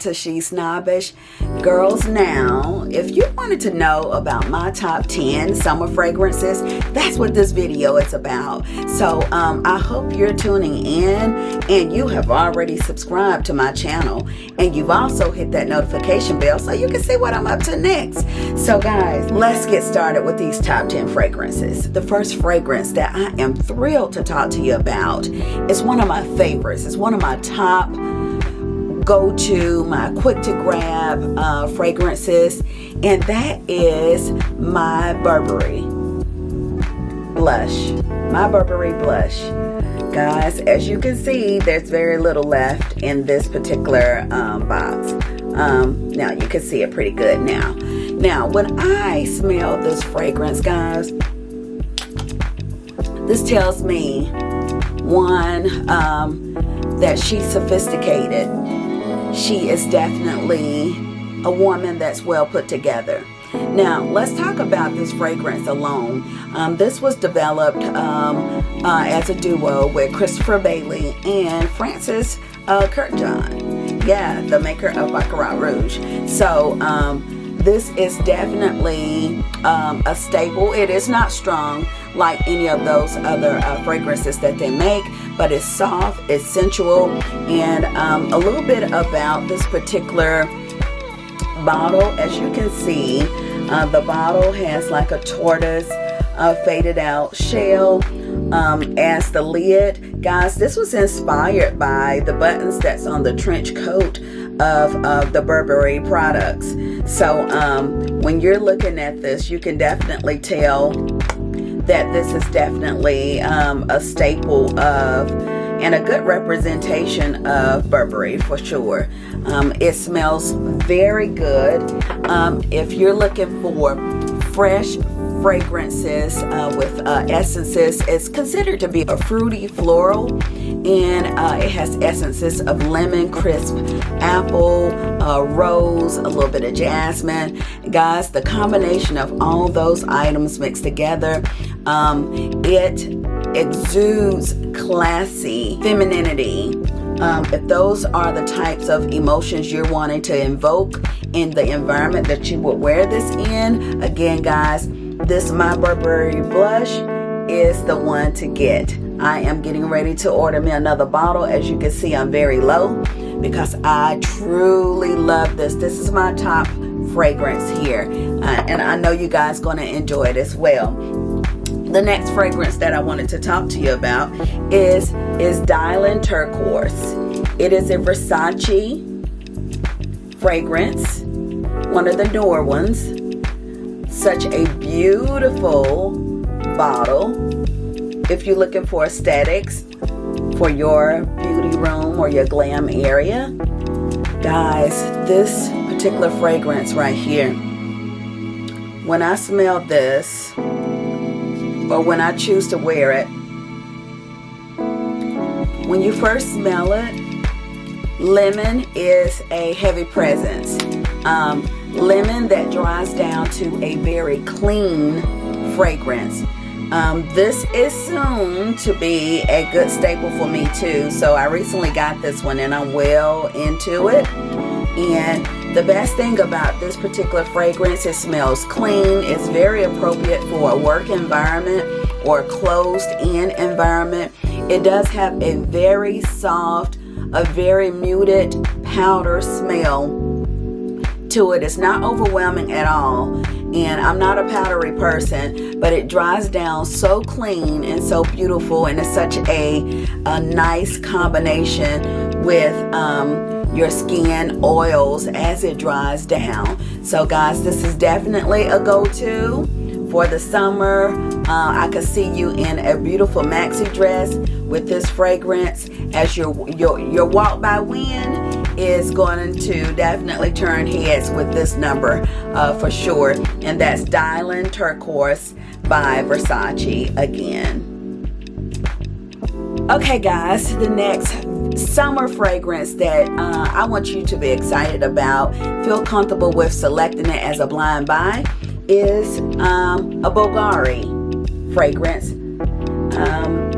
to She's Snobbish. Girls, now, if you wanted to know about my top 10 summer fragrances, that's what this video is about. So I hope you're tuning in and you have already subscribed to my channel. And you've also hit that notification bell so you can see what I'm up to next. So guys, let's get started with these top 10 fragrances. The first fragrance that I am thrilled to talk to you about is one of my favorites. It's one of my top go-to, my quick to grab fragrances, and that is my Burberry Blush. My Burberry Blush. Guys, as you can see, there's very little left in this particular box. Now you can see it pretty good now. Now, when I smell this fragrance, guys, this tells me, one, that she's sophisticated. She is definitely a woman that's well put together. Now, let's talk about this fragrance alone. This was developed as a duo with Christopher Bailey and Francis Kurkdjian. Yeah, the maker of Baccarat Rouge. So, this is definitely a staple. It is not strong like any of those other fragrances that they make, but it's soft, it's sensual, and a little bit about this particular bottle. As you can see, the bottle has like a tortoise faded out shell as the lid. Guys, this was inspired by the buttons that's on the trench coat of the Burberry products. So when you're looking at this, you can definitely tell that this is definitely a staple of and a good representation of Burberry for sure. It smells very good. If you're looking for fresh fragrances with essences, it's considered to be a fruity floral, and it has essences of lemon, crisp apple, rose, a little bit of jasmine. Guys, the combination of all those items mixed together, it exudes classy femininity. If those are the types of emotions you're wanting to invoke in the environment that you would wear this in, again guys, this My Burberry Blush is the one to get. I am getting ready to order me another bottle. As you can see, I'm very low because I truly love this. This is my top fragrance here, and I know you guys going to enjoy it as well. The next fragrance that I wanted to talk to you about is Dolce Turquoise. It is a Versace fragrance, one of the newer ones. Such a beautiful bottle. If you're looking for aesthetics for your beauty room or your glam area, guys, this particular fragrance right here, when I smell this, or when I choose to wear it, when you first smell it, lemon is a heavy presence. Lemon that dries down to a very clean fragrance. This is soon to be a good staple for me too. So I recently got this one and I'm well into it. And the best thing about this particular fragrance, it smells clean. It's very appropriate for a work environment or a closed-in environment. It does have a very soft, a very muted powder smell to it. It's not overwhelming at all, and I'm not a powdery person, but it dries down so clean and so beautiful, and it's such a nice combination with your skin oils as it dries down. So guys, this is definitely a go-to for the summer. I could see you in a beautiful maxi dress with this fragrance, as your walk by wind is going to definitely turn heads with this number for sure. And that's Dolce Turquoise by Versace again. Okay guys, the next summer fragrance that I want you to be excited about, feel comfortable with selecting it as a blind buy, is a Bvlgari fragrance.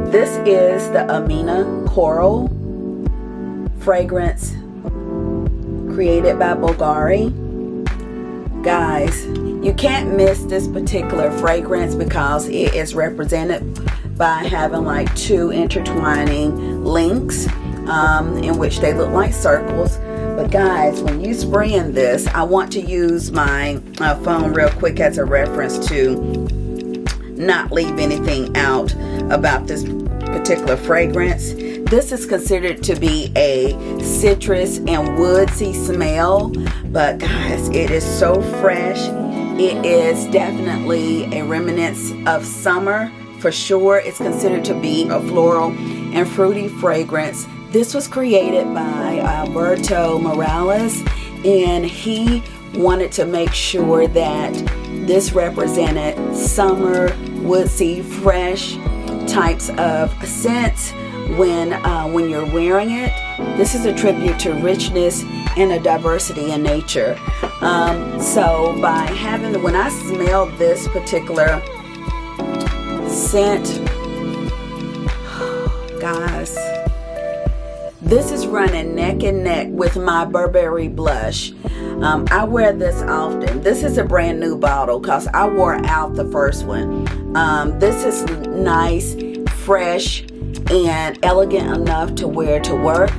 This is the Amina Coral fragrance. created by Bvlgari. Guys, you can't miss this particular fragrance because it is represented by having like two intertwining links in which they look like circles. But guys, when you spraying this, I want to use my phone real quick as a reference to not leave anything out about this particular fragrance. This is considered to be a citrus and woodsy smell, but guys, it is so fresh. It is definitely a remnants of summer for sure. It's considered to be a floral and fruity fragrance. This was created by Alberto Morales, and he wanted to make sure that this represented summer, woodsy, fresh types of scents when you're wearing it. This is a tribute to richness and a diversity in nature. So by having, when I smell this particular scent, guys, this is running neck and neck with my Burberry Blush. I wear this often. This is a brand new bottle because I wore out the first one. This is nice, fresh, and elegant enough to wear to work.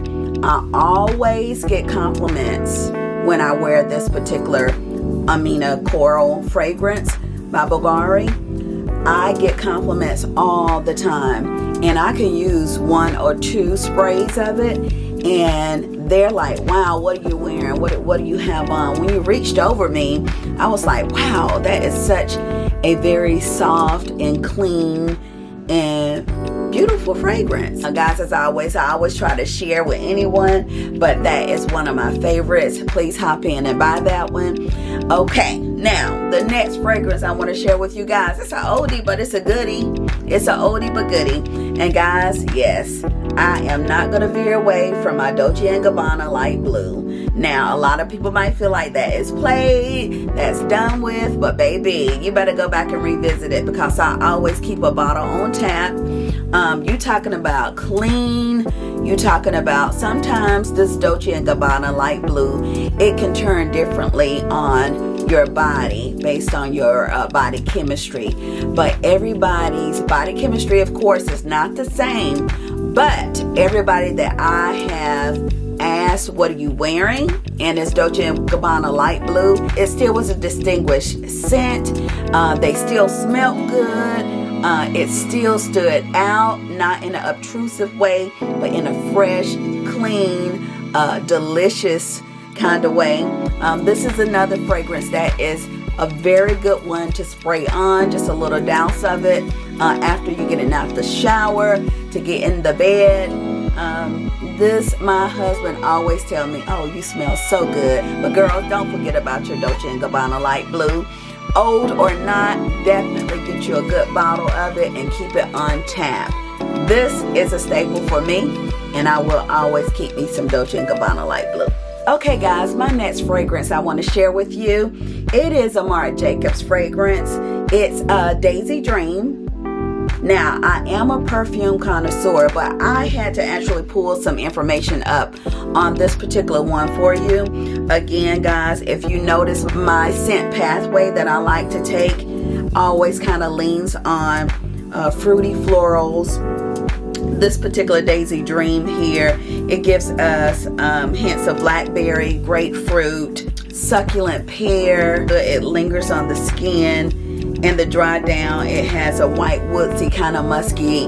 I always get compliments when I wear this particular Amina Coral fragrance by Bvlgari. I get compliments all the time, and I can use one or two sprays of it and they're like, wow, what are you wearing? What do you have on? When you reached over me, I was like, wow, that is such a very soft and clean and beautiful fragrance. Guys, as always, I always try to share with anyone, but that is one of my favorites. Please hop in and buy that one. Okay, now the next fragrance I want to share with you guys, it's an oldie but it's a goodie. It's an oldie but goodie. And guys, yes, I am not going to veer away from my Dolce & Gabbana light blue. Now, a lot of people might feel like that is played, that's done with, but baby, you better go back and revisit it because I always keep a bottle on tap. You talking about clean, you talking about sometimes this Dolce & Gabbana light blue, it can turn differently on your body based on your body chemistry. But everybody's body chemistry, of course, is not the same. But everybody that I have asked, what are you wearing? And it's Dolce & Gabbana light blue. It still was a distinguished scent. They still smelled good. It still stood out, not in an obtrusive way, but in a fresh, clean, delicious kind of way. This is another fragrance that is a very good one to spray on, just a little douse of it after you get out the shower, to get in the bed. This, my husband always tell me, oh, you smell so good. But girls, don't forget about your Dolce & Gabbana light blue. Old or not, definitely get you a good bottle of it and keep it on tap. This is a staple for me, and I will always keep me some Dolce & Gabbana light blue. Okay guys, my next fragrance I want to share with you, it is a Marc Jacobs fragrance. It's a Daisy Dream. Now, I am a perfume connoisseur, but I had to actually pull some information up on this particular one for you. Again, guys, if you notice, my scent pathway that I like to take always kind of leans on fruity florals. This particular Daisy Dream here, it gives us hints of blackberry, grapefruit, succulent pear. It lingers on the skin. And the dry down, it has a white woodsy kind of musky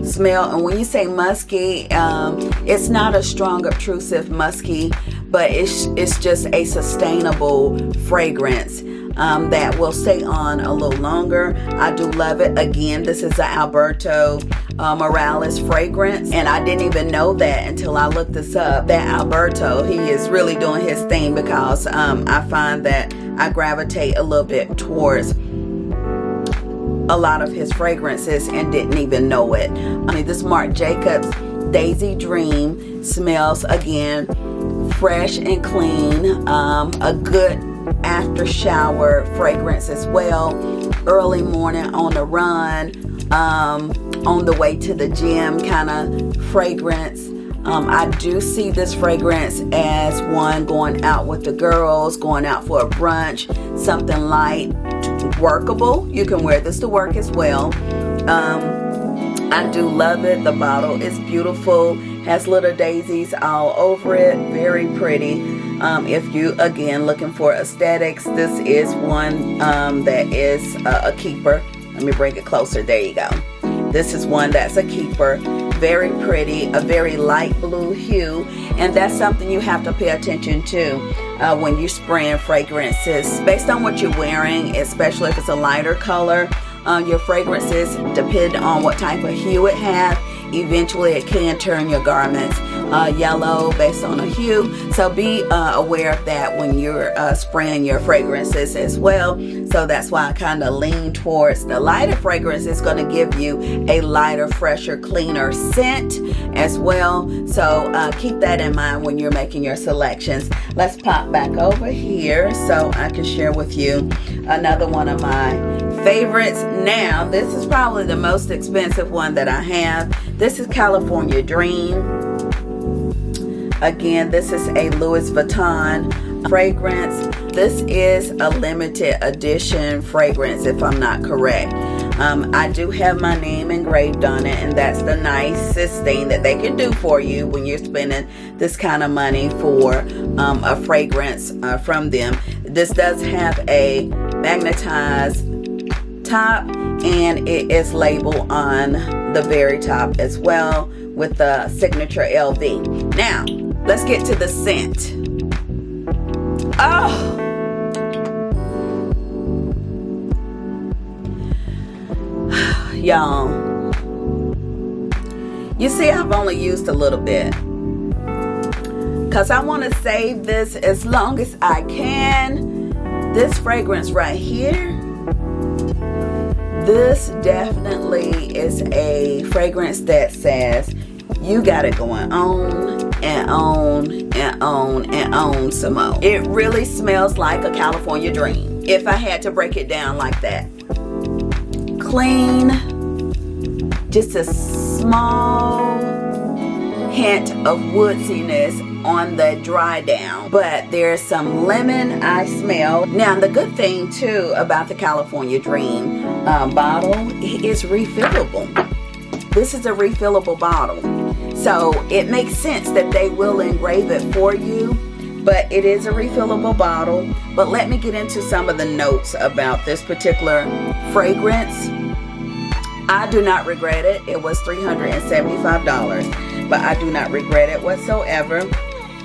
smell. And when you say musky, it's not a strong obtrusive musky, but it's just a sustainable fragrance that will stay on a little longer. I do love it. Again, this is an Alberto Morales fragrance, and I didn't even know that until I looked this up, that Alberto, he is really doing his thing, because I find that I gravitate a little bit towards a lot of his fragrances and didn't even know it. I mean, this Marc Jacobs Daisy Dream smells, again, fresh and clean. A good after shower fragrance as well. Early morning on the run, on the way to the gym kind of fragrance. I do see this fragrance as one going out with the girls, going out for a brunch, something light, workable. You can wear this to work as well. I do love it. The bottle is beautiful, has little daisies all over it, very pretty. If you, again, looking for aesthetics, this is one that is a keeper. Let me bring it closer. There you go. This is one that's a keeper. Very pretty, a very light blue hue, and that's something you have to pay attention to when you're spraying fragrances. Based on what you're wearing, especially if it's a lighter color, your fragrances depend on what type of hue it has. Eventually it can turn your garments yellow based on a hue, so be aware of that when you're spraying your fragrances as well. So that's why I kind of lean towards the lighter fragrance. It's going to give you a lighter, fresher, cleaner scent as well, so keep that in mind when you're making your selections. Let's pop back over here so I can share with you another one of my favorites. Now this is probably the most expensive one that I have. This is California Dream. Again, this is a Louis Vuitton fragrance. This is a limited edition fragrance, if I'm not correct. I do have my name engraved on it, and that's the nicest thing that they can do for you when you're spending this kind of money for a fragrance from them. This does have a magnetized top, and it is labeled on the very top as well with the signature LV. Now let's get to the scent. Oh, y'all, you see I've only used a little bit because I want to save this as long as I can. This fragrance right here, this definitely is a fragrance that says you got it going on and on and on and on some more. It really smells like a California Dream, if I had to break it down like that. Clean, just a small hint of woodiness on the dry down, but there's some lemon I smell. Now the good thing too about the California Dream bottle, it is refillable. This is a refillable bottle, so it makes sense that they will engrave it for you, but it is a refillable bottle. But let me get into some of the notes about this particular fragrance. I do not regret it. It was $375, but I do not regret it whatsoever.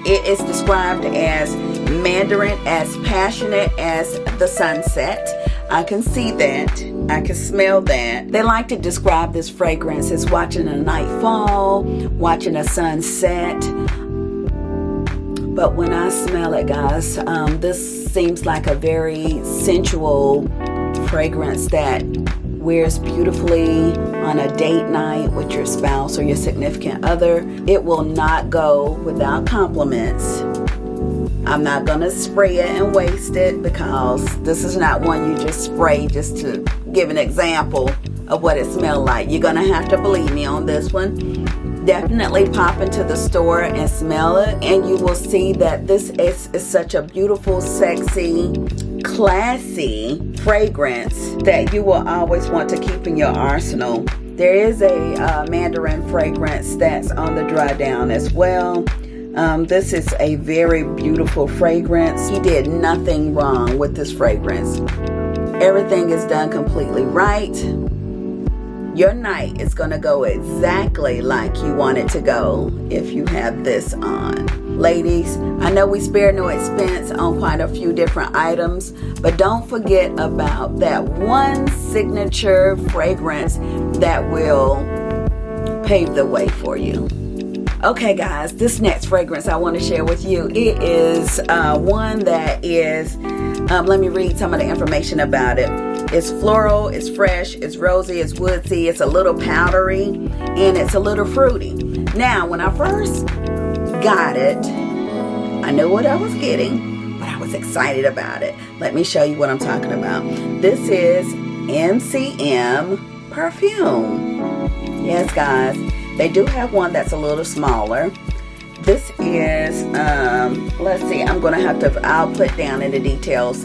It is described as Mandarin, as passionate as the sunset. I can see that. I can smell that. They like to describe this fragrance as watching a night fall, watching a sunset. But when I smell it, guys, this seems like a very sensual fragrance that wears beautifully on a date night with your spouse or your significant other. It will not go without compliments. I'm not gonna spray it and waste it because this is not one you just spray just to give an example of what it smells like. You're gonna have to believe me on this one. Definitely pop into the store and smell it, and you will see that this is such a beautiful, sexy, classy fragrance that you will always want to keep in your arsenal. There is a Mandarin fragrance that's on the dry down as well. This is a very beautiful fragrance. He did nothing wrong with this fragrance. Everything is done completely right. Your night is going to go exactly like you want it to go if you have this on. Ladies, I know we spare no expense on quite a few different items, but don't forget about that one signature fragrance that will pave the way for you. Okay guys, this next fragrance I want to share with you, it is one that is, let me read some of the information about it. It's floral, it's fresh, it's rosy, it's woodsy, it's a little powdery, and it's a little fruity. Now, when I first got it, I knew what I was getting, but I was excited about it. Let me show you what I'm talking about. This is MCM perfume. Yes, guys. They do have one that's a little smaller. This is, let's see, I'll put down in the details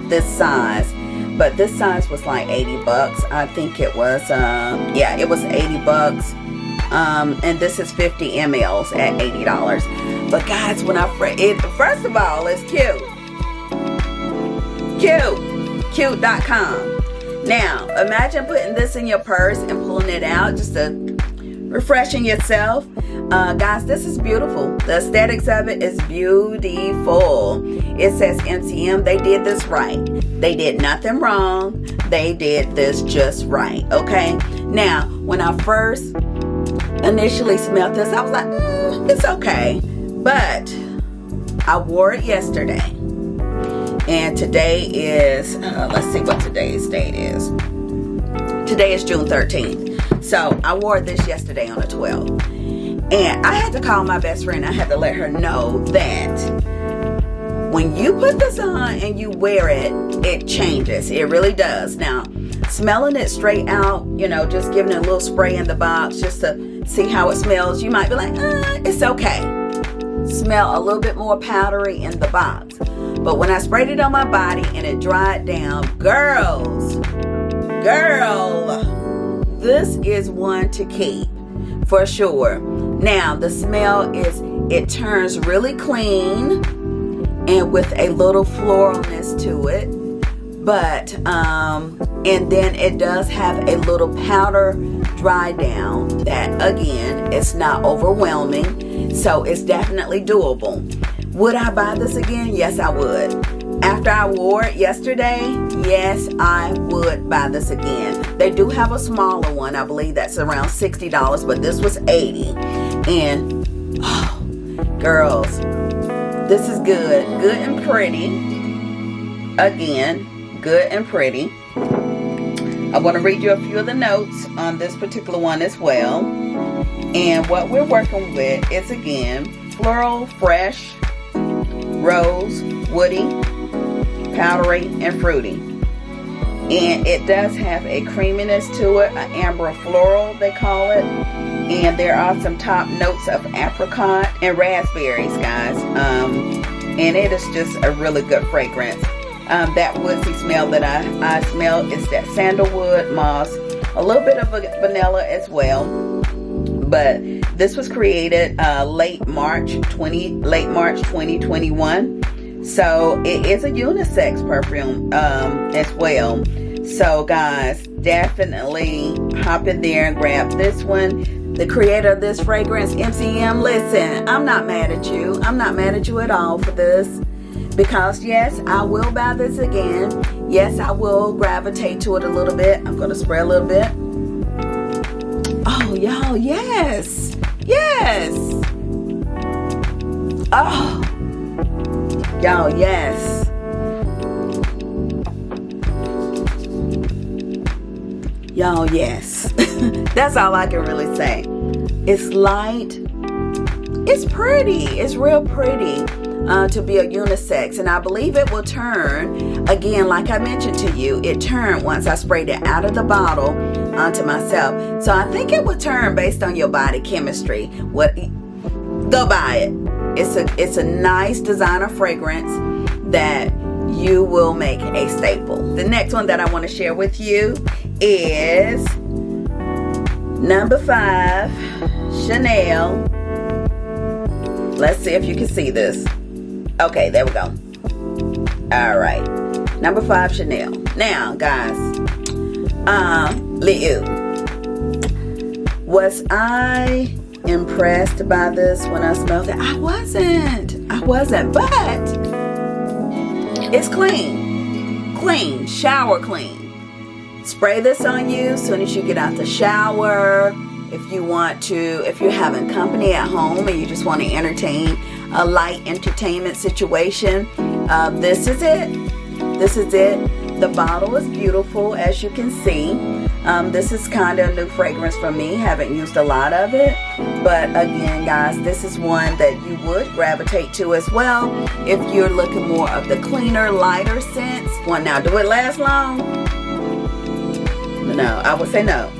this size. But this size was like 80 bucks. I think it was, yeah, it was 80 bucks. And this is 50 mLs at $80. But guys, when first of all, it's cute. Cute.com. Now, imagine putting this in your purse and pulling it out just to refreshing yourself. Guys, this is beautiful. The aesthetics of it is beautiful. It says MCM. They did this right. They did nothing wrong. They did this just right. Okay. Now, when I first initially smelled this, I was like, it's okay. But I wore it yesterday. And today is, let's see what today's date is. Today is June 13th. So I wore this yesterday on the 12th. And I had to call my best friend. I had to let her know that when you put this on and you wear it, it changes. It really does. Now, smelling it straight out, you know, just giving it a little spray in the box just to see how it smells, you might be like, it's okay. Smell a little bit more powdery in the box. But when I sprayed it on my body and it dried down, girl, this is one to keep for sure. Now, the smell is, it turns really clean and with a little floralness to it. But, and then it does have a little powder dry down that, again, it's not overwhelming. So it's definitely doable. Would I buy this again? Yes, I would. After I wore it yesterday, yes, I would buy this again. They do have a smaller one. I believe that's around $60, but this was $80. And, oh, girls, this is good. Good and pretty. Again, good and pretty. I want to read you a few of the notes on this particular one as well. And what we're working with is, again, floral, fresh, rose, woody, powdery, and fruity. And it does have a creaminess to it, an amber floral they call it. And there are some top notes of apricot and raspberries, guys. And it is just a really good fragrance. That woodsy smell that I smell is that sandalwood, moss, a little bit of vanilla as well. But this was created late March 2021. So it is a unisex perfume as well. So guys, definitely hop in there and grab this one. The creator of this fragrance, MCM, listen, I'm not mad at you. I'm not mad at you at all for this. Because yes, I will buy this again. Yes, I will gravitate to it a little bit. I'm going to spray a little bit. Oh, y'all, yes. Yes. Oh. Y'all, yes. Y'all, yes. That's all I can really say. It's light. It's pretty. It's real pretty to be a unisex. And I believe it will turn, again, like I mentioned to you, it turned once I sprayed it out of the bottle onto myself. So I think it will turn based on your body chemistry. Go buy it. It's a nice designer fragrance that you will make a staple. The next one that I want to share with you is number 5 Chanel. Let's see if you can see this. Okay, there we go. All right, number 5 Chanel. Now, guys, Leau. Was I impressed by this when I smelled it? I wasn't, but it's clean, shower clean. Spray this on you as soon as you get out the shower. If you're having company at home and you just want to entertain a light entertainment situation, this is it. The bottle is beautiful, as you can see. This is kind of a new fragrance for me. Haven't used a lot of it. But again, guys, this is one that you would gravitate to as well if you're looking more of the cleaner, lighter scents. Well, now, do it last long? No, I would say no.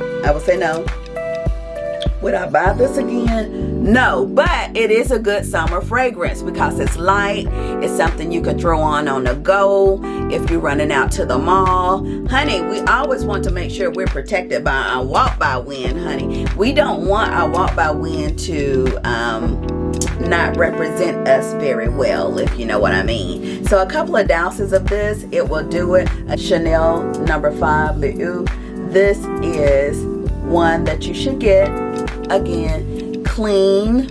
Would I buy this again? No, but it is a good summer fragrance because it's light. It's something you can throw on the go if you're running out to the mall. Honey, we always want to make sure we're protected by our walk by wind, honey. We don't want our walk by wind to not represent us very well, if you know what I mean. So a couple of dousers of this, it will do it. A Chanel No. 5 Leau. This is one that you should get. Again, clean,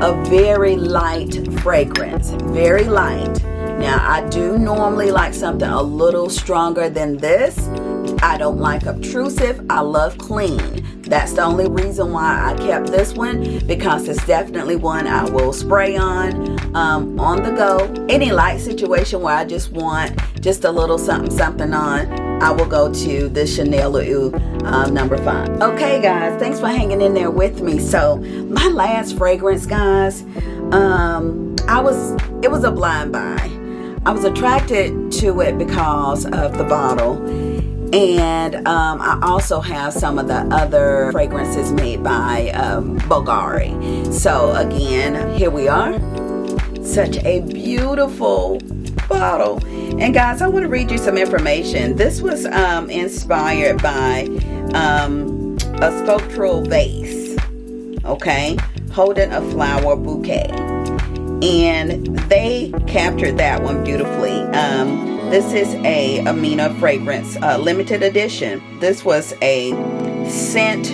a very light fragrance, very light. Now I do normally like something a little stronger than this. I don't like obtrusive, I love clean. That's the only reason why I kept this one, because it's definitely one I will spray on the go. Any light situation where I just want just a little something on, I will go to the Chanel Leau No. 5. Okay guys, thanks for hanging in there with me. So my last fragrance, guys, it was a blind buy. I was attracted to it because of the bottle. And I also have some of the other fragrances made by Bvlgari. So again, here we are. Such a beautiful bottle. And guys, I want to read you some information. This was inspired by a sculptural vase, okay, holding a flower bouquet. And they captured that one beautifully. This is a Amina fragrance, limited edition. This was a scent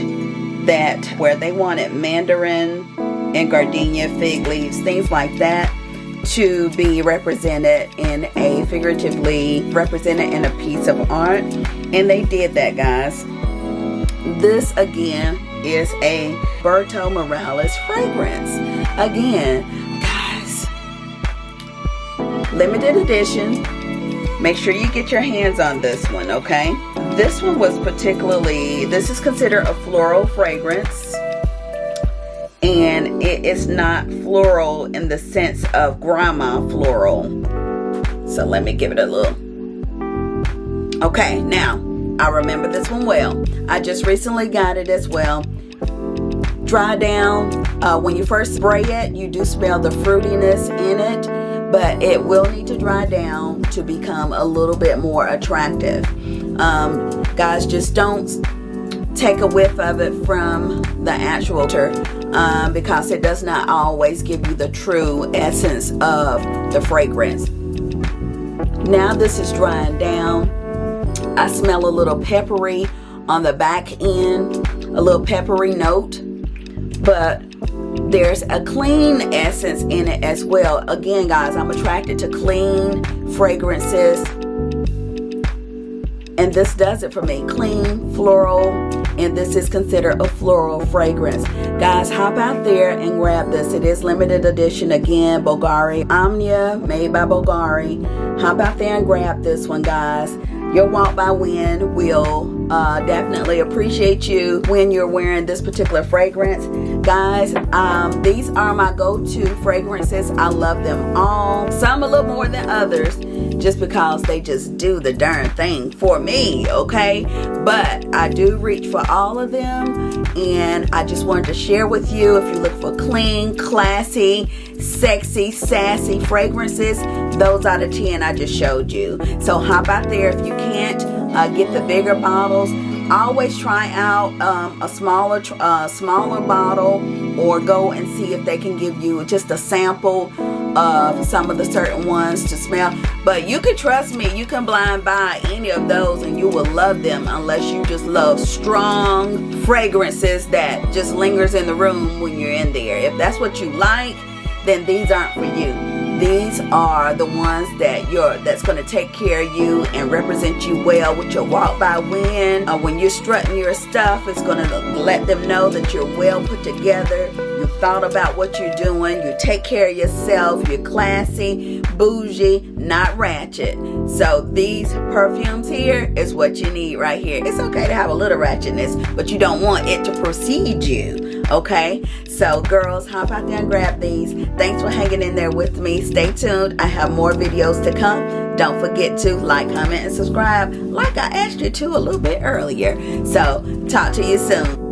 that where they wanted mandarin and gardenia, fig leaves, things like that, to be represented in a figuratively represented in a piece of art. And they did that, guys. This again is a Berto Morales fragrance. Again, guys, limited edition. Make sure you get your hands on this one, okay? This one was this is considered a floral fragrance. And it is not floral in the sense of grandma floral. So let me give it a little. Okay, now, I remember this one well. I just recently got it as well. Dry down. When you first spray it, you do smell the fruitiness in it. But it will need to dry down to become a little bit more attractive. Guys, just don't take a whiff of it from the actual because it does not always give you the true essence of the fragrance. Now this is drying down. I smell a little peppery on the back end, a little peppery note, but there's a clean essence in it as well. Again, guys, I'm attracted to clean fragrances, and this does it for me. Clean, floral, and this is considered a floral fragrance. Guys, hop out there and grab this. It is limited edition. Again, Bvlgari, Omnia, made by Bvlgari. Hop out there and grab this one, guys. Your walk by wind will definitely appreciate you when you're wearing this particular fragrance. Guys, these are my go-to fragrances. I love them all. Some a little more than others, just because they just do the darn thing for me, okay? But I do reach for all of them, and I just wanted to share with you. If you look for clean, classy, sexy, sassy fragrances, those are the 10 I just showed you. So hop out there. If you can't get the bigger bottles, always try out a smaller bottle, or go and see if they can give you just a sample of some of the certain ones to smell. But you can trust me, you can blind buy any of those and you will love them, unless you just love strong fragrances that just lingers in the room when you're in there. If that's what you like, then these aren't for you. These are the ones that's going to take care of you and represent you well with your walk by wind. When you're strutting your stuff, it's going to let them know that you're well put together. You thought about what you're doing. You take care of yourself. You're classy, bougie, not ratchet. So these perfumes here is what you need right here. It's okay to have a little ratchetness, but you don't want it to precede you, okay? So girls, hop out there and grab these. Thanks for hanging in there with me. Stay tuned. I have more videos to come. Don't forget to like, comment, and subscribe like I asked you to a little bit earlier. So talk to you soon.